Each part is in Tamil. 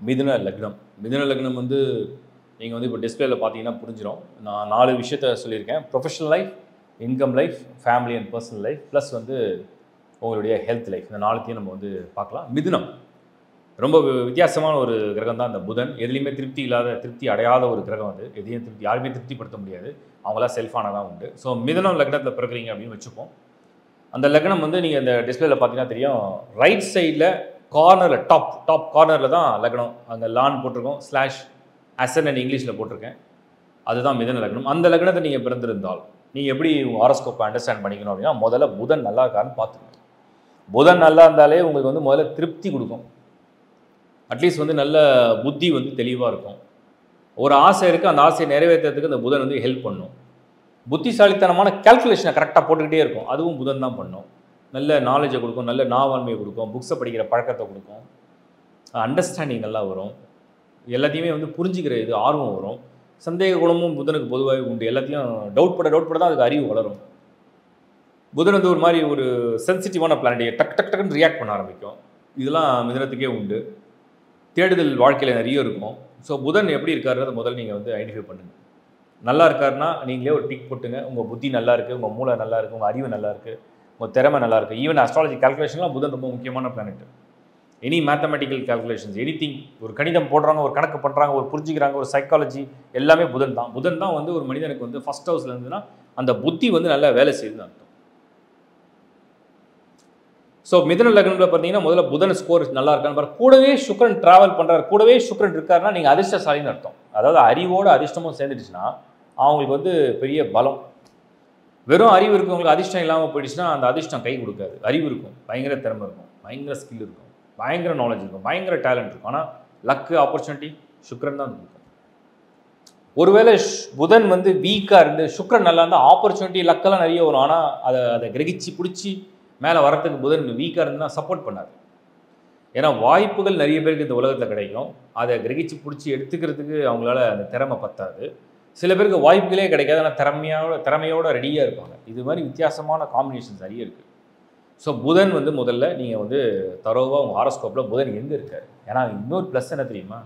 மிதுன லக்னம். மிதுன லக்னம் வந்து நீங்கள் வந்து இப்போ டிஸ்பிளேல பார்த்தீங்கன்னா புரிஞ்சிடும். நான் 4 விஷயத்த சொல்லியிருக்கேன். Professional life, income life, family and personal life, plus வந்து உங்களுடைய ஹெல்த் லைஃப். இந்த 4த்தையும் நம்ம வந்து பார்க்கலாம். மிதுனம் ரொம்ப வித்தியாசமான ஒரு கிரகம் தான் இந்த புதன். எதுலேயுமே திருப்தி அடையாத ஒரு கிரகம் அது. எதையும் யாருமே திருப்திப்படுத்த முடியாது. அவங்களாம் செல்ஃபானதான் உண்டு. ஸோ மிதுனம் லக்னத்தில் பிறகுறீங்க அப்படின்னு வச்சுப்போம். அந்த லக்னம் வந்து நீங்கள் இந்த டிஸ்பிளேல பார்த்தீங்கன்னா தெரியும், ரைட் சைடில் கார்னரில் டாப் கார்னரில் தான் லக்னம். அங்கே லான் போட்டிருக்கோம், ஸ்லாஷ் அசன் இங்கிலீஷில் போட்டிருக்கேன். அதுதான் மிதுன லக்னம். அந்த லக்னத்தை நீங்கள் பிறந்திருந்தால் நீங்கள் எப்படி உங்கள் ஹாரோஸ்கோப்பை அண்டர்ஸ்டாண்ட் பண்ணிக்கணும் அப்படின்னா, முதல்ல புதன் நல்லா இருக்கான்னு பார்த்துக்கணும். புதன் நல்லா இருந்தாலே உங்களுக்கு வந்து முதல்ல திருப்தி கொடுக்கும். அட்லீஸ்ட் வந்து நல்ல புத்தி வந்து தெளிவாக இருக்கும். ஒரு ஆசை இருக்குது, அந்த ஆசையை நிறைவேற்றுறதுக்கு அந்த புதன் வந்து ஹெல்ப் பண்ணும். புத்திசாலித்தனமான கால்குலேஷனை கரெக்டாக போட்டுக்கிட்டே இருக்கும், அதுவும் புதன் தான் பண்ணும். நல்ல நாலேஜை கொடுக்கும், நல்ல நாவன்மையை கொடுக்கும், புக்ஸை படிக்கிற பழக்கத்தை கொடுக்கும், அண்டர்ஸ்டாண்டிங் நல்லா வரும், எல்லாத்தையுமே வந்து புரிஞ்சிக்கிற இது ஆர்வம் வரும். சந்தேக குணமும் புதனுக்கு பொதுவாகவே உண்டு. எல்லாத்தையும் டவுட் பட தான் அதுக்கு அறிவு வளரும். புதன் வந்து ஒரு மாதிரி ஒரு சென்சிட்டிவான பிளானட்டை டக்குன்னு ரியாக்ட் பண்ண ஆரம்பிக்கும். இதெல்லாம் மிதுனத்துக்கே உண்டு. தேடுதல் வாழ்க்கையில் நிறைய இருக்கும். ஸோ புதன் எப்படி இருக்காருன்றதை முதல்ல நீங்கள் வந்து ஐடென்டிஃபை பண்ணுங்கள். நல்லா இருக்காருன்னா நீங்களே ஒரு டிக் போட்டுங்க. உங்கள் புத்தி நல்லா இருக்குது, உங்கள் மூளை நல்லா இருக்குது, உங்கள் அறிவு நல்லா இருக்குது, உங்கள் திறமை நல்லா இருக்குது. ஈவன் அஸ்ட்ராலஜி கால்குலேஷன்லாம் புதன் ரொம்ப முக்கியமான planet. Any mathematical calculations, anything, ஒரு கணிதம் போடுறாங்க, ஒரு கணக்கு பண்ணுறாங்க, ஒரு புரிஞ்சிக்கிறாங்க, ஒரு சைக்காலஜி, எல்லாமே புதன் தான். புதன் தான் வந்து ஒரு மனிதனுக்கு வந்து ஃபர்ஸ்ட் ஹவுஸில் இருந்துன்னா அந்த புத்தி வந்து நல்லா வேலை செய்யுதுன்னு அர்த்தம். ஸோ மிதுன லக்னத்தில் பார்த்தீங்கன்னா முதல்ல புதன் ஸ்கோர் நல்லா இருக்கான்னு பாரு. கூடவே சுக்கிரன் ட்ராவல் பண்ணுறாரு, கூடவே சுக்கிரன் இருக்காருன்னா நீங்கள் அதிர்ஷ்டசாலின்னு அர்த்தம். அதாவது அறிவோடு அதிர்ஷ்டமும் சேர்ந்துடுச்சுன்னா அவங்களுக்கு வந்து பெரிய பலம். வெறும் அறிவு இருக்கவங்களுக்கு அதிர்ஷ்டம் இல்லாமல் போயிடுச்சுன்னா அந்த அதிர்ஷ்டம் கை கொடுக்காது. அறிவு இருக்கும், பயங்கர திறமை இருக்கும், பயங்கர ஸ்கில் இருக்கும், பயங்கர நாலேஜ் இருக்கும், பயங்கர டேலண்ட் இருக்கும். ஆனால் லக்கு, ஆப்பர்ச்சுனிட்டி சுக்கிரன் தான் கொடுக்கும். ஒருவேளை புதன் வந்து வீக்காக இருந்து சுக்கிரன் நல்லா இருந்தால் ஆப்பர்ச்சுனிட்டி லக்கெல்லாம் நிறைய வரும். ஆனால் அதை கிரகிச்சு பிடிச்சி மேலே வரத்துக்கு புதன் வீக்காக இருந்துன்னா சப்போர்ட் பண்ணாது. ஏன்னா வாய்ப்புகள் நிறைய பேருக்கு இந்த உலகத்தில் கிடைக்கும். அதை கிரகிச்சு பிடிச்சி எடுத்துக்கிறதுக்கு அவங்களால அந்த திறமை பத்தாது. சில பேருக்கு வாய்ப்புகளே கிடைக்காது, ஆனால் திறமையோடு ரெடியாக இருப்பாங்க. இது மாதிரி வித்தியாசமான காம்பினேஷன்ஸ் நிறைய இருக்குது. ஸோ புதன் வந்து முதல்ல நீங்கள் வந்து தரோவாக உங்கள் ஹாரோஸ்கோப்பில் புதன் எங்கே இருக்கார். ஏன்னா இன்னொரு ப்ளஸ் என்ன தெரியுமா,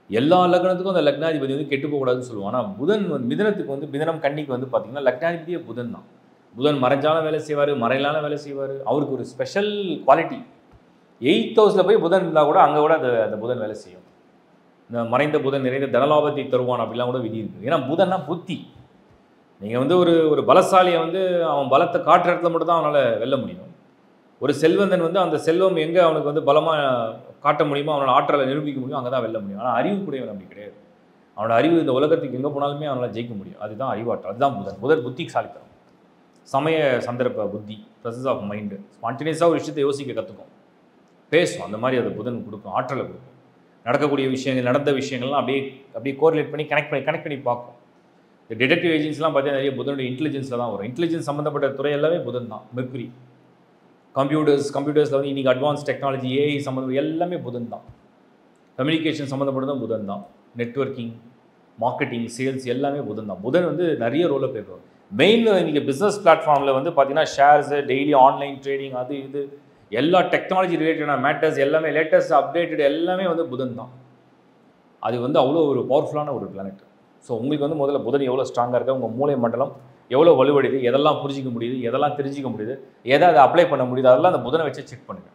எல்லா லக்னத்துக்கும் அந்த லக்னாதிபதி வந்து கெட்டு போகக்கூடாதுன்னு சொல்லுவோம். ஆனால் புதன் வந்து மிதுனத்துக்கு வந்து மிதுனம் கன்னிக்கு வந்து பார்த்திங்கன்னா லக்னாதிபதியே புதன் தான். புதன் மறைஞ்சாலும் வேலை செய்வார், மறையிலான வேலை செய்வார். அவருக்கு ஒரு ஸ்பெஷல் குவாலிட்டி. 8th ஹவுஸில் போய் புதன் இருந்தால் கூட அங்கே கூட அந்த புதன் வேலை செய்யும். இந்த மறைந்த புதன் நிறைந்த தனலாபத்தை தருவான் அப்படிலாம் கூட விதி இருக்குது. ஏன்னா புதன்னா புத்தி. நீங்கள் வந்து ஒரு பலசாலியை வந்து அவன் பலத்தை காட்டுற இடத்துல மட்டும் தான் அவனால் வெல்ல முடியும். ஒரு செல்வந்தன் வந்து அந்த செல்வம் எங்கே அவனுக்கு வந்து பலமாக காட்ட முடியுமோ, அவனால் ஆற்றலை நிரூபிக்க முடியும், அங்கே தான் வெல்ல முடியும். ஆனால் அறிவு கூடியவன் அப்படி கிடையாது. அவனோட அறிவு இந்த உலகத்துக்கு எங்கே போனாலுமே அவனால் ஜெயிக்க முடியும். அதுதான் அறிவாற்றல், அதுதான் புதன் புத்திசாலித்தனம், சமய சந்தர்ப்ப புத்தி, ப்ரெசன்ஸ் ஆஃப் மைண்டு, ஸ்பான்டேனியஸாக ஒரு விஷயத்தை யோசிக்க கற்றுக்கும், பேசும். அந்த மாதிரி அது புதன் கொடுக்கும், ஆற்றலை கொடுக்கும். நடக்கக்கூடிய விஷயங்கள், நடந்த விஷயங்கள்லாம் அப்படியே கோரிலேட் பண்ணி கனெக்ட் பண்ணி பார்க்கும். இந்த டிடெக்டிவ் ஏஜென்சிலாம் பார்த்தீங்கன்னா நிறைய புதனுடைய இன்டெலிஜென்ஸில் தான் வரும். இன்டெலிஜென்ஸ் சம்மந்தப்பட்ட துறை எல்லாமே புதன் தான். மெர்க்குரி, கம்ப்யூட்டர்ஸில் வந்து இன்றைக்கி அட்வான்ஸ் டெக்னாலஜி, ஏஐ சம்மந்தம் எல்லாமே புதன் தான். கம்யூனிகேஷன் சம்மந்தப்பட்டதும் புதன் தான். நெட்வொர்க்கிங், மார்க்கெட்டிங், சேல்ஸ் எல்லாமே புதன் தான். புதன் வந்து நிறைய ரோலை ப்ளே பண்ணும். மெயினில் இன்றைக்கி பிஸ்னஸ் பிளாட்ஃபார்மில் வந்து பார்த்தீங்கன்னா ஷேர்ஸு, டெய்லி ஆன்லைன் ட்ரேடிங், அது இது எல்லா டெக்னாலஜி ரிலேட்டடான மேட்டர்ஸ் எல்லாமே லேட்டஸ்ட் அப்டேட்டட் எல்லாமே வந்து புதன் தான். அது வந்து அவ்வளோ ஒரு பவர்ஃபுல்லான ஒரு பிளானட். ஸோ உங்களுக்கு வந்து முதல்ல புதன் எவ்வளோ ஸ்ட்ராங்காக இருக்குது, உங்கள் மூளை மண்டலம் எவ்வளோ வலுவடையுது, எதெல்லாம் புரிஞ்சிக்க முடியுது, எதெல்லாம் தெரிஞ்சிக்க முடியுது, எதை அதை அப்ளை பண்ண முடியுது, அதெல்லாம் அந்த புதனை வச்சு செக் பண்ணுங்கள்.